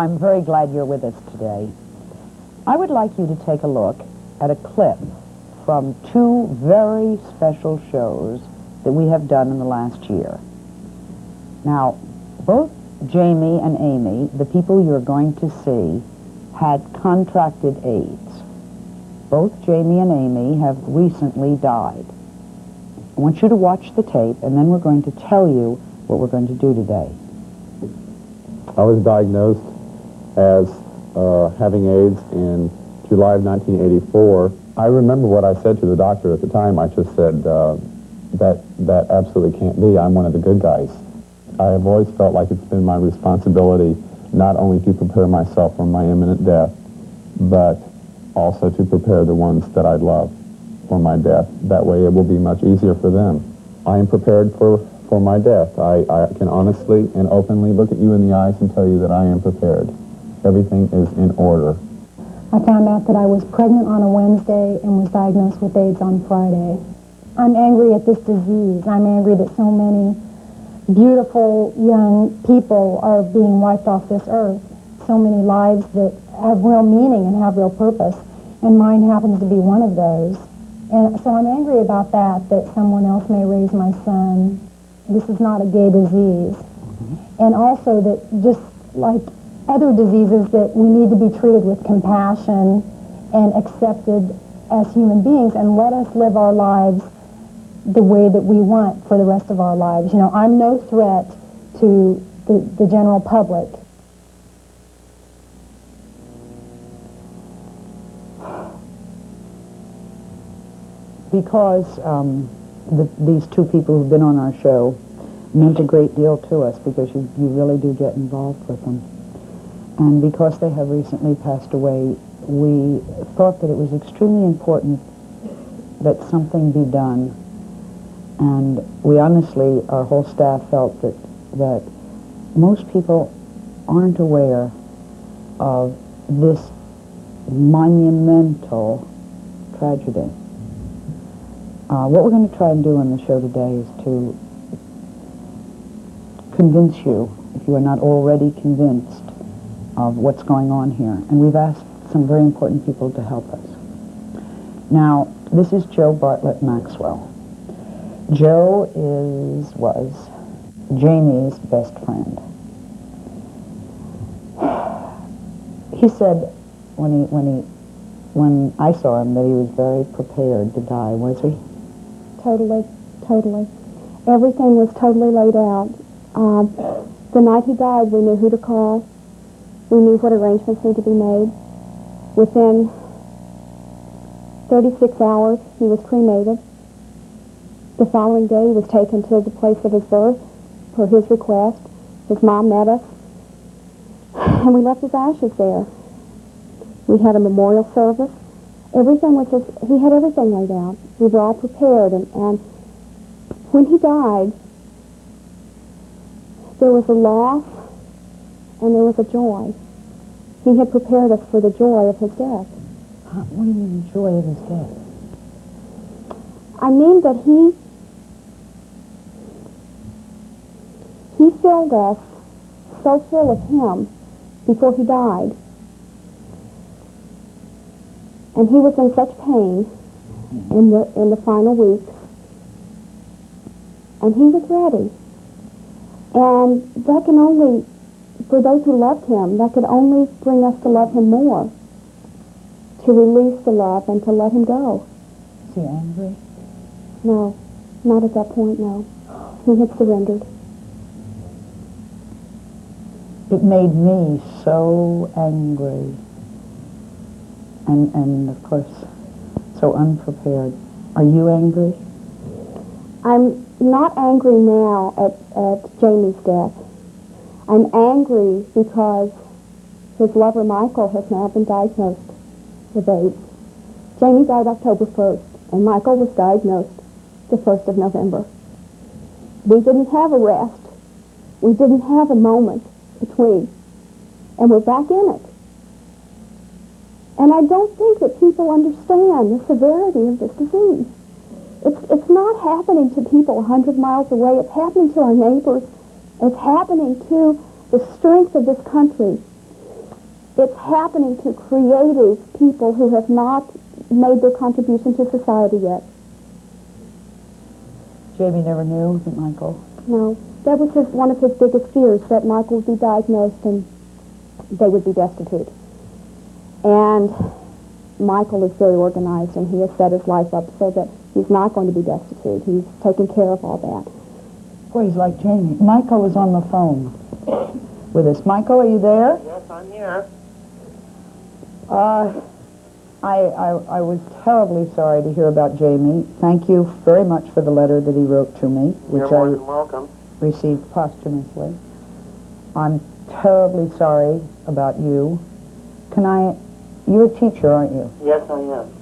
I'm very glad you're with us today. I would like you to take a look at a clip from two very special shows that we have done in the last year. Now, both Jamie and Amy, the people you're going to see, had contracted AIDS. Both Jamie and Amy have recently died. I want you to watch the tape, and then we're going to tell you what we're going to do today. I was diagnosed as having AIDS in July of 1984. I remember what I said to the doctor at the time. I just said, that absolutely can't be. I'm one of the good guys. I have always felt like it's been my responsibility not only to prepare myself for my imminent death, but also to prepare the ones that I love for my death. That way it will be much easier for them. I am prepared for my death. I can honestly and openly look at you in the eyes and tell you that I am prepared. Everything is in order. I found out that I was pregnant on a Wednesday and was diagnosed with AIDS on Friday. I'm angry at this disease. I'm angry that so many beautiful young people are being wiped off this earth. So many lives that have real meaning and have real purpose. And mine happens to be one of those. And so I'm angry about that someone else may raise my son. This is not a gay disease. And also that just like other diseases, that we need to be treated with compassion and accepted as human beings, and let us live our lives the way that we want for the rest of our lives. You know, I'm no threat to the general public. Because these two people who've been on our show meant a great deal to us, because you really do get involved with them. And because they have recently passed away, we thought that it was extremely important that something be done. And we honestly, our whole staff felt that most people aren't aware of this monumental tragedy. What we're going to try and do on the show today is to convince you, if you are not already convinced, of what's going on here. And we've asked some very important people to help us. Now, this is Joe Bartlett Maxwell. Joe was Jamie's best friend. He said when I saw him that he was very prepared to die, was he? Totally. Everything was totally laid out. The night he died, we knew who to call. We knew what arrangements needed to be made. Within 36 hours, he was cremated. The following day, he was taken to the place of his birth per his request. His mom met us, and we left his ashes there. We had a memorial service. Everything was just, he had everything laid out. We were all prepared, and when he died, there was a loss and there was a joy. He had prepared us for the joy of his death. What do you mean, the joy of his death? I mean that he filled us so full of him before he died. And he was in such pain in the final weeks. And he was ready. And that can only, for those who loved him, that could only bring us to love him more, to release the love and to let him go. Is he angry? No, not at that point, no. He had surrendered. It made me so angry. And of course, so unprepared. Are you angry? I'm not angry now at Jamie's death. I'm angry because his lover Michael has now been diagnosed with AIDS. Jamie died October 1st, and Michael was diagnosed the 1st of November. We didn't have a rest. We didn't have a moment between. And we're back in it. And I don't think that people understand the severity of this disease. It's not happening to people 100 miles away. It's happening to our neighbors. It's happening to the strength of this country. It's happening to creative people who have not made their contribution to society yet. Jamie never knew that Michael... No. That was one of his biggest fears, that Michael would be diagnosed and they would be destitute. And Michael is very organized, and he has set his life up so that he's not going to be destitute. He's taking care of all that. Boy, he's like Jamie. Michael is on the phone with us. Michael, are you there? Yes, I'm here. I was terribly sorry to hear about Jamie. Thank you very much for the letter that he wrote to me, You're which more I than welcome. received posthumously. I'm terribly sorry about you. You're a teacher, aren't you? Yes, I am.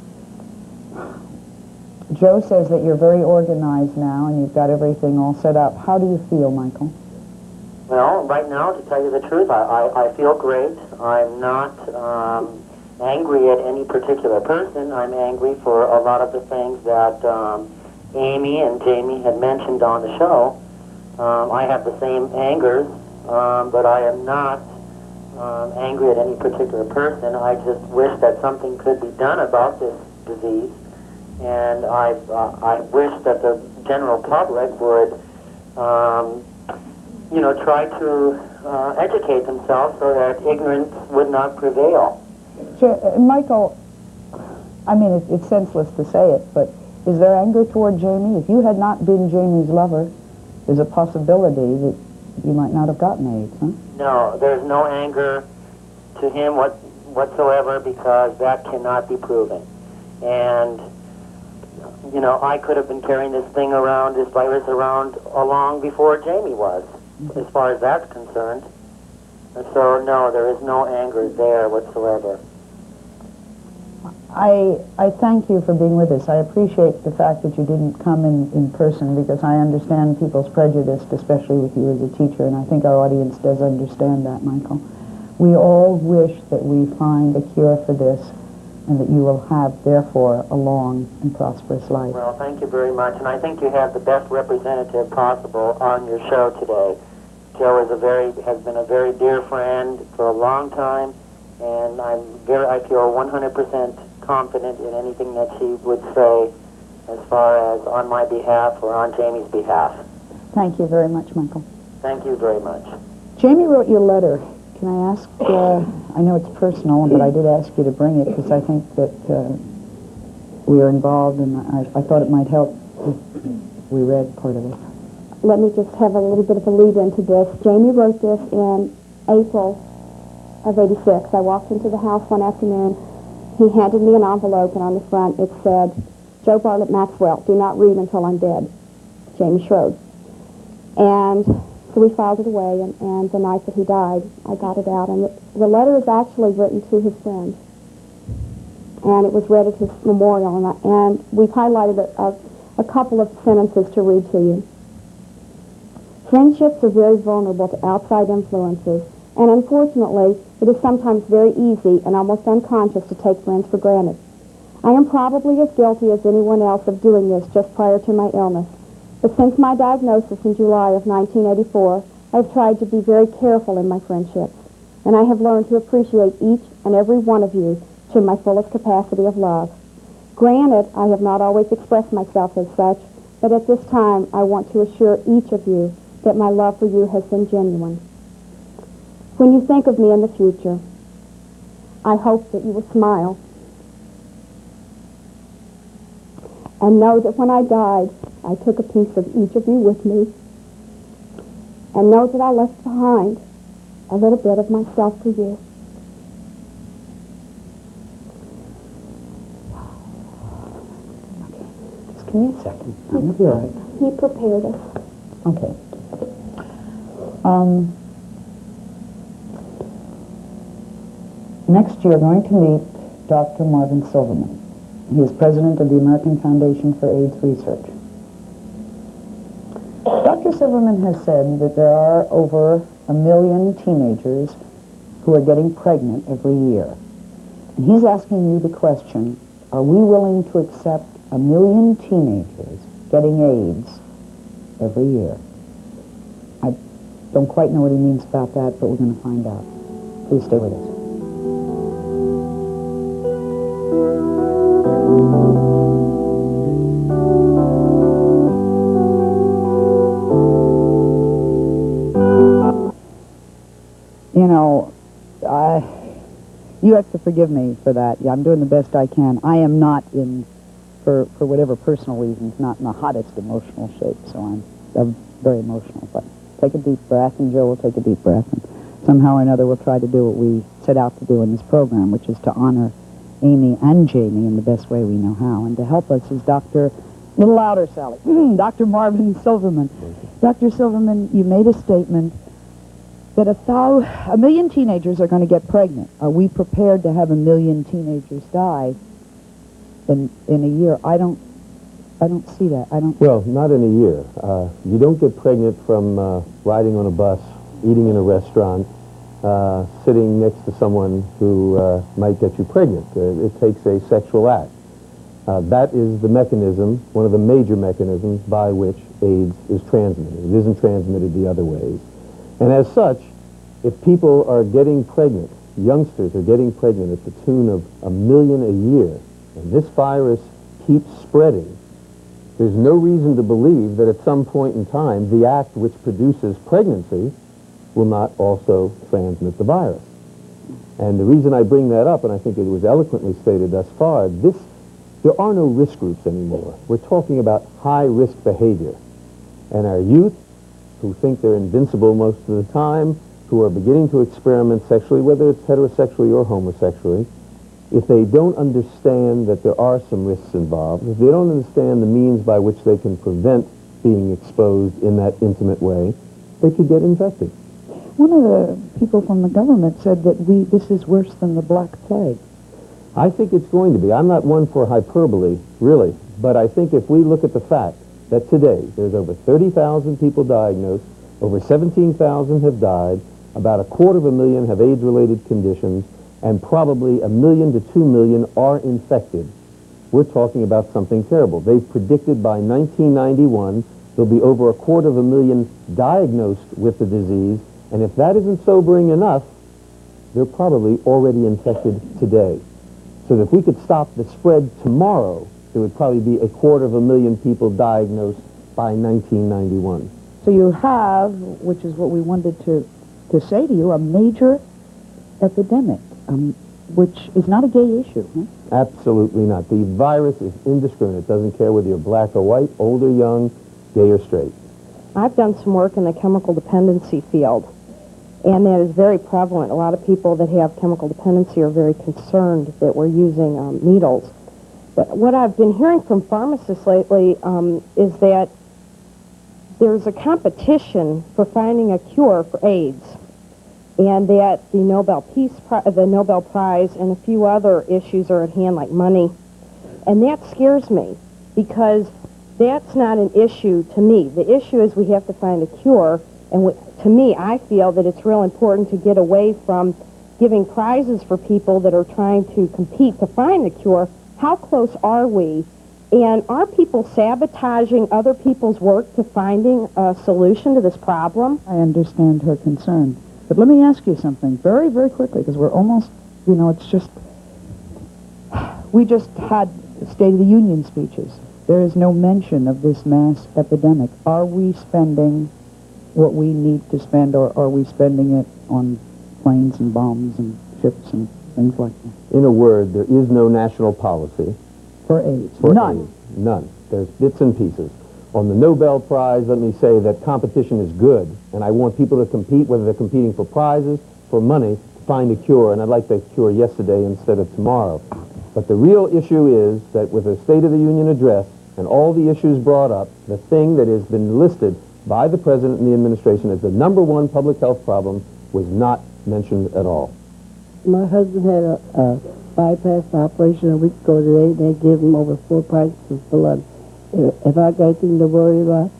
Joe says that you're very organized now and you've got everything all set up. How do you feel, Michael? Well, right now, to tell you the truth, I feel great. I'm not angry at any particular person. I'm angry for a lot of the things that Amy and Jamie had mentioned on the show. I have the same angers, but I am not angry at any particular person. I just wish that something could be done about this disease, and I wish that the general public would, try to educate themselves so that ignorance would not prevail. Michael, I mean, it's senseless to say it, but is there anger toward Jamie? If you had not been Jamie's lover, there's a possibility that you might not have gotten AIDS, huh? No, there's no anger to him whatsoever, because that cannot be proven. And, I could have been carrying this virus around long before Jamie was, as far as that's concerned. And so, no, there is no anger there whatsoever. I thank you for being with us. I appreciate the fact that you didn't come in person, because I understand people's prejudice, especially with you as a teacher, and I think our audience does understand that, Michael. We all wish that we find a cure for this, and that you will have, therefore, a long and prosperous life. Well, thank you very much, and I think you have the best representative possible on your show today. Joe has been a very dear friend for a long time, and I feel 100% confident in anything that she would say as far as on my behalf or on Jamie's behalf. Thank you very much, Michael. Thank you very much. Jamie wrote you a letter. Can I ask, I know it's personal, but I did ask you to bring it because I think that we are involved, and I thought it might help if we read part of it. Let me just have a little bit of a lead into this. Jamie wrote this in April of '86. I walked into the house one afternoon. He handed me an envelope, and on the front it said, "Joe Bartlett Maxwell, do not read until I'm dead. Jamie Schroed." And so we filed it away, and the night that he died, I got it out. And the letter is actually written to his friend. And it was read at his memorial, and we've highlighted a couple of sentences to read to you. Friendships are very vulnerable to outside influences, and unfortunately, it is sometimes very easy and almost unconscious to take friends for granted. I am probably as guilty as anyone else of doing this just prior to my illness, but since my diagnosis in July of 1984, I have tried to be very careful in my friendships, and I have learned to appreciate each and every one of you to my fullest capacity of love. Granted, I have not always expressed myself as such, but at this time, I want to assure each of you that my love for you has been genuine. When you think of me in the future, I hope that you will smile and know that when I died, I took a piece of each of you with me, and know that I left behind a little bit of myself for you. Just give me a second. I'm be all right. He prepared us. Okay. Next, you're going to meet Dr. Marvin Silverman. He is president of the American Foundation for AIDS Research. Dr. Silverman has said that there are over 1 million teenagers who are getting pregnant every year. And he's asking you the question, are we willing to accept 1 million teenagers getting AIDS every year? I don't quite know what he means about that, but we're going to find out. Please stay with us. You know, you have to forgive me for that. I'm doing the best I can. I am not for whatever personal reasons, not in the hottest emotional shape, so I'm very emotional. But take a deep breath, and Joe will take a deep breath, and somehow or another we'll try to do what we set out to do in this program, which is to honor Amy and Jamie in the best way we know how. And to help us is Dr. A little louder, Sally. Dr. Marvin Silverman. Dr. Silverman, you made a statement that a million teenagers are going to get pregnant. Are we prepared to have 1 million teenagers die in a year? I don't see that. Well, not in a year. You don't get pregnant from riding on a bus, eating in a restaurant, sitting next to someone who might get you pregnant. It takes a sexual act. That is the mechanism, one of the major mechanisms by which AIDS is transmitted. It isn't transmitted the other ways. And as such, if people are getting pregnant, youngsters are getting pregnant at the tune of 1 million a year, and this virus keeps spreading, there's no reason to believe that at some point in time, the act which produces pregnancy will not also transmit the virus. And the reason I bring that up, and I think it was eloquently stated thus far, there are no risk groups anymore. We're talking about high-risk behavior. And our youth, who think they're invincible most of the time, who are beginning to experiment sexually, whether it's heterosexually or homosexually, if they don't understand that there are some risks involved, if they don't understand the means by which they can prevent being exposed in that intimate way, they could get infected. One of the people from the government said that this is worse than the Black Plague. I think it's going to be. I'm not one for hyperbole, really, but I think if we look at the fact that today there's over 30,000 people diagnosed, over 17,000 have died, about 250,000 have AIDS-related conditions, and probably 1 million to 2 million are infected. We're talking about something terrible. They've predicted by 1991 there'll be over 250,000 diagnosed with the disease, and if that isn't sobering enough, they're probably already infected today. So that if we could stop the spread tomorrow, there would probably be 250,000 people diagnosed by 1991. So you have, which is what we wanted to say to you, a major epidemic, which is not a gay issue. Huh? Absolutely not. The virus is indiscriminate. It doesn't care whether you're black or white, old or young, gay or straight. I've done some work in the chemical dependency field, and that is very prevalent. A lot of people that have chemical dependency are very concerned that we're using needles. But what I've been hearing from pharmacists lately is that there's a competition for finding a cure for AIDS, and that the Nobel Prize and a few other issues are at hand, like money. And that scares me, because that's not an issue to me. The issue is we have to find a cure, and to me, I feel that it's real important to get away from giving prizes for people that are trying to compete to find a cure. How close are we? And are people sabotaging other people's work to finding a solution to this problem? I understand her concern. But let me ask you something very, very quickly, because we're almost, it's just, we just had State of the Union speeches. There is no mention of this mass epidemic. Are we spending what we need to spend, or are we spending it on planes and bombs and ships and things like that? In a word, there is no national policy. For AIDS? For None. AIDS. None. There's bits and pieces. On the Nobel Prize, let me say that competition is good, and I want people to compete, whether they're competing for prizes, for money, to find a cure, and I'd like the cure yesterday instead of tomorrow. But the real issue is that with the State of the Union address and all the issues brought up, the thing that has been listed by the President and the administration as the #1 public health problem was not mentioned at all. My husband had a bypass operation a week ago today. They gave him over 4 pints of blood. Have I got anything to worry about?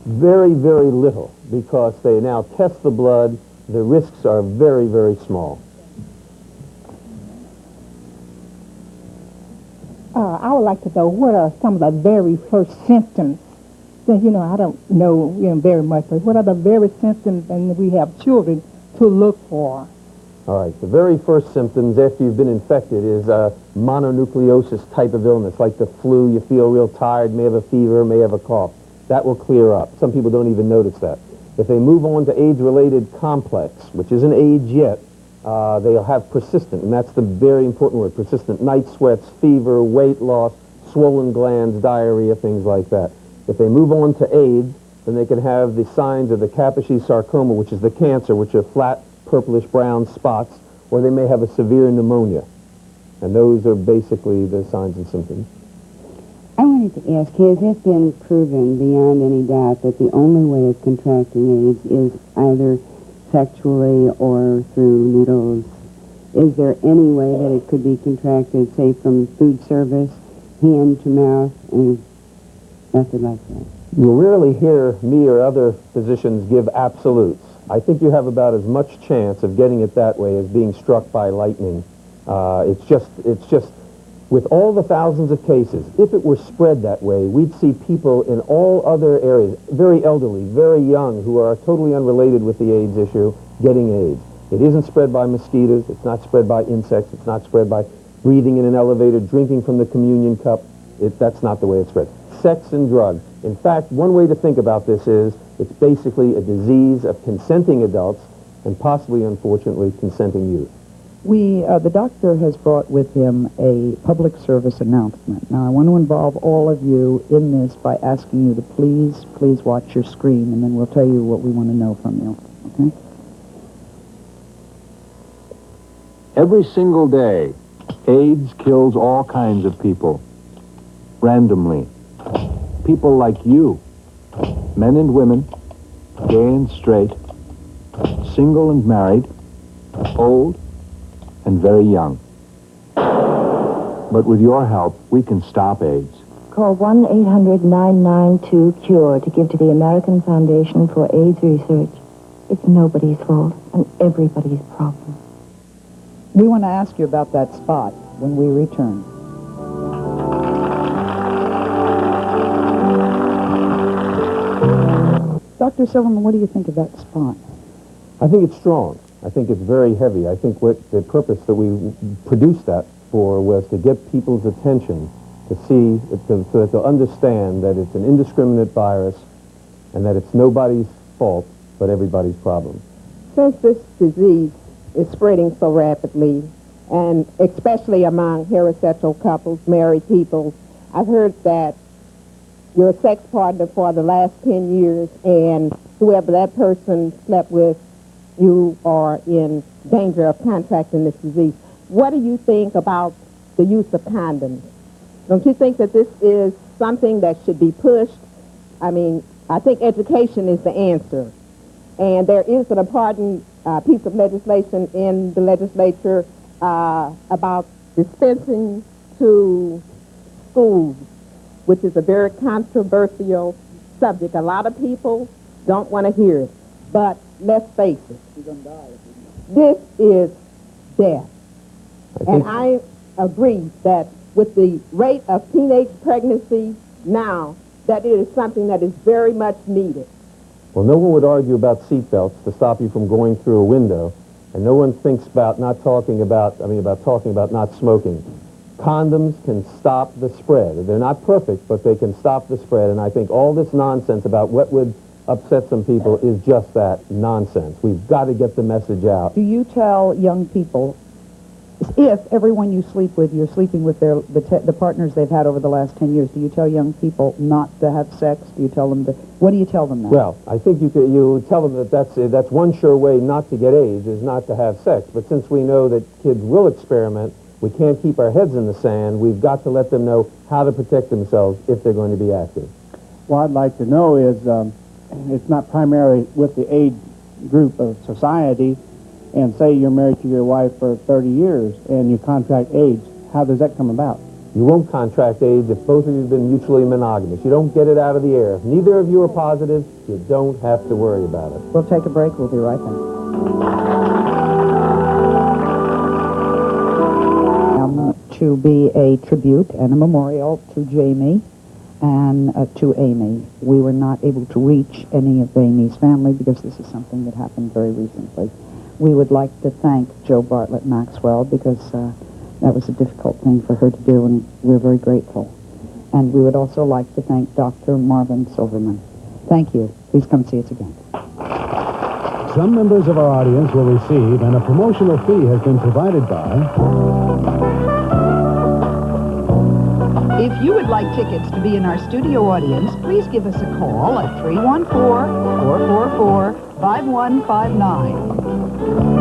Very, very little, because they now test the blood. The risks are very, very small. I would like to know, what are some of the very first symptoms? Since, I don't know very much, but what are the very symptoms, and we have children, to look for? All right, the very first symptoms after you've been infected is a mononucleosis type of illness, like the flu. You feel real tired, may have a fever, may have a cough. That will clear up. Some people don't even notice that. If they move on to AIDS-related complex, which isn't AIDS yet, they'll have persistent, and that's the very important word, persistent night sweats, fever, weight loss, swollen glands, diarrhea, things like that. If they move on to AIDS, then they can have the signs of the Kaposi sarcoma, which is the cancer, which are flat, purplish brown spots, or they may have a severe pneumonia. And those are basically the signs and symptoms. I wanted to ask, has it been proven beyond any doubt that the only way of contracting AIDS is either sexually or through needles? Is there any way that it could be contracted, say, from food service, hand to mouth, and method like that? You'll rarely hear me or other physicians give absolutes. I think you have about as much chance of getting it that way as being struck by lightning. It's just, with all the thousands of cases, if it were spread that way, we'd see people in all other areas, very elderly, very young, who are totally unrelated with the AIDS issue, getting AIDS. It isn't spread by mosquitoes, it's not spread by insects, it's not spread by breathing in an elevator, drinking from the communion cup. That's not the way it's spread. Sex and drugs. In fact, one way to think about this is it's basically a disease of consenting adults and possibly, unfortunately, consenting youth. The doctor has brought with him a public service announcement. Now, I want to involve all of you in this by asking you to please watch your screen, and then we'll tell you what we want to know from you, okay? Every single day, AIDS kills all kinds of people, randomly. People like you, men and women, gay and straight, single and married, old and very young. But with your help, we can stop AIDS. Call 1-800-992-CURE to give to the American Foundation for AIDS Research. It's nobody's fault and everybody's problem. We want to ask you about that spot when we return. Dr. Silverman, what do you think of that spot? I think it's strong. I think it's very heavy. I think what the purpose that we produced that for was to get people's attention, to see, so that they'll understand that it's an indiscriminate virus and that it's nobody's fault but everybody's problem. Since this disease is spreading so rapidly, and especially among heterosexual couples, married people, I've heard that you're a sex partner for the last 10 years, and whoever that person slept with, you are in danger of contracting this disease. What do you think about the use of condoms? Don't you think that this is something that should be pushed? I mean, I think education is the answer. And there is an important piece of legislation in the legislature about dispensing to schools, which is a very controversial subject. A lot of people don't want to hear it. But let's face it, this is death. And I agree that with the rate of teenage pregnancy now, that it is something that is very much needed. Well, no one would argue about seatbelts to stop you from going through a window, and no one thinks about talking about not smoking. Condoms can stop the spread. They're not perfect, but they can stop the spread, and I think all this nonsense about what would upset some people is just that, nonsense. We've got to get the message out. Do you tell young people, if everyone you sleep with, you're sleeping with the partners they've had over the last 10 years, do you tell young people not to have sex? Do you tell them to, what do you tell them now? Well, I think you tell them that that's one sure way not to get AIDS is not to have sex. But since we know that kids will experiment, we can't keep our heads in the sand. We've got to let them know how to protect themselves if they're going to be active. What I'd like to know is it's not primarily with the AIDS group of society, and say you're married to your wife for 30 years and you contract AIDS. How does that come about? You won't contract AIDS if both of you have been mutually monogamous. You don't get it out of the air. If neither of you are positive, you don't have to worry about it. We'll take a break. We'll be right back. To be a tribute and a memorial to Jamie and to Amy. We were not able to reach any of Amy's family because this is something that happened very recently. we would like to thank Joe Bartlett Maxwell because that was a difficult thing for her to do, and we're very grateful. And we would also like to thank Dr. Marvin Silverman. Thank you. Please come see us again. Some members of our audience will receive, and a promotional fee has been provided by... If you would like tickets to be in our studio audience, please give us a call at 314-444-5159.